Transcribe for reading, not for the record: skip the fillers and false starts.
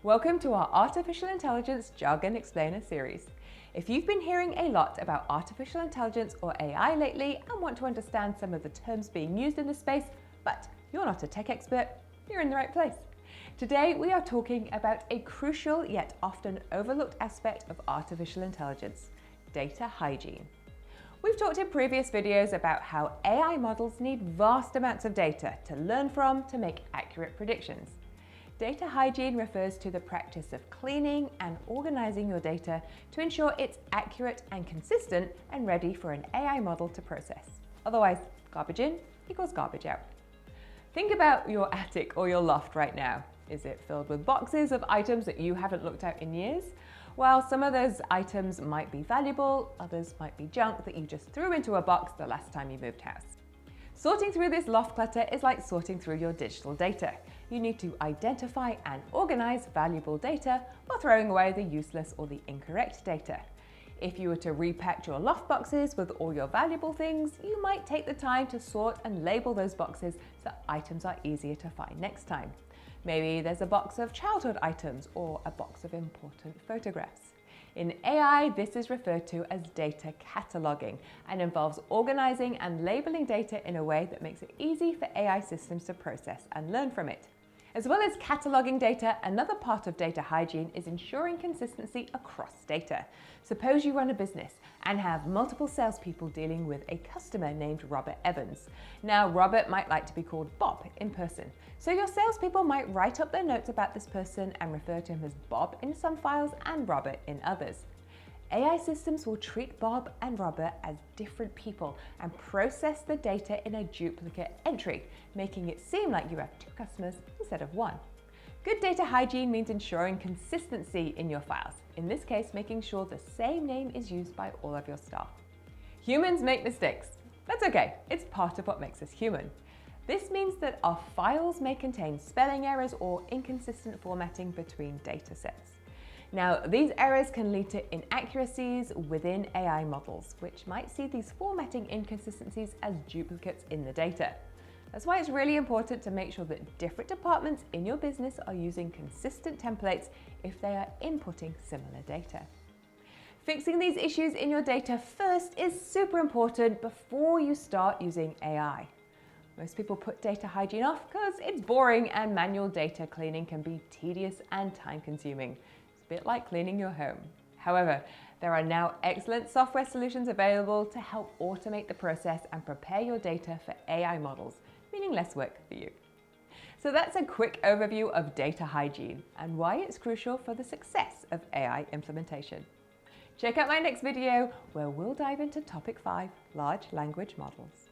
Welcome to our Artificial Intelligence Jargon Explainer series. If you've been hearing a lot about artificial intelligence or AI lately and want to understand some of the terms being used in this space, but you're not a tech expert, you're in the right place. Today we are talking about a crucial yet often overlooked aspect of artificial intelligence, data hygiene. We've talked in previous videos about how AI models need vast amounts of data to learn from to make accurate predictions. Data hygiene refers to the practice of cleaning and organizing your data to ensure it's accurate and consistent and ready for an AI model to process. Otherwise, garbage in equals garbage out. Think about your attic or your loft right now. Is it filled with boxes of items that you haven't looked at in years? Well, some of those items might be valuable, others might be junk that you just threw into a box the last time you moved house. Sorting through this loft clutter is like sorting through your digital data. You need to identify and organize valuable data while throwing away the useless or the incorrect data. If you were to repack your loft boxes with all your valuable things, you might take the time to sort and label those boxes so items are easier to find next time. Maybe there's a box of childhood items or a box of important photographs. In AI, this is referred to as data cataloging and involves organizing and labeling data in a way that makes it easy for AI systems to process and learn from it. As well as cataloging data, another part of data hygiene is ensuring consistency across data. Suppose you run a business and have multiple salespeople dealing with a customer named Robert Evans. Now, Robert might like to be called Bob in person, so your salespeople might write up their notes about this person and refer to him as Bob in some files and Robert in others. AI systems will treat Bob and Robert as different people and process the data in a duplicate entry, making it seem like you have two customers instead of one. Good data hygiene means ensuring consistency in your files, in this case making sure the same name is used by all of your staff. Humans make mistakes. That's okay, it's part of what makes us human. This means that our files may contain spelling errors or inconsistent formatting between data sets. Now, these errors can lead to inaccuracies within AI models, which might see these formatting inconsistencies as duplicates in the data. That's why it's really important to make sure that different departments in your business are using consistent templates if they are inputting similar data. Fixing these issues in your data first is super important before you start using AI. Most people put data hygiene off because it's boring and manual data cleaning can be tedious and time-consuming. A bit like cleaning your home. However, there are now excellent software solutions available to help automate the process and prepare your data for AI models, meaning less work for you. So that's a quick overview of data hygiene and why it's crucial for the success of AI implementation. Check out my next video where we'll dive into topic 5, large language models.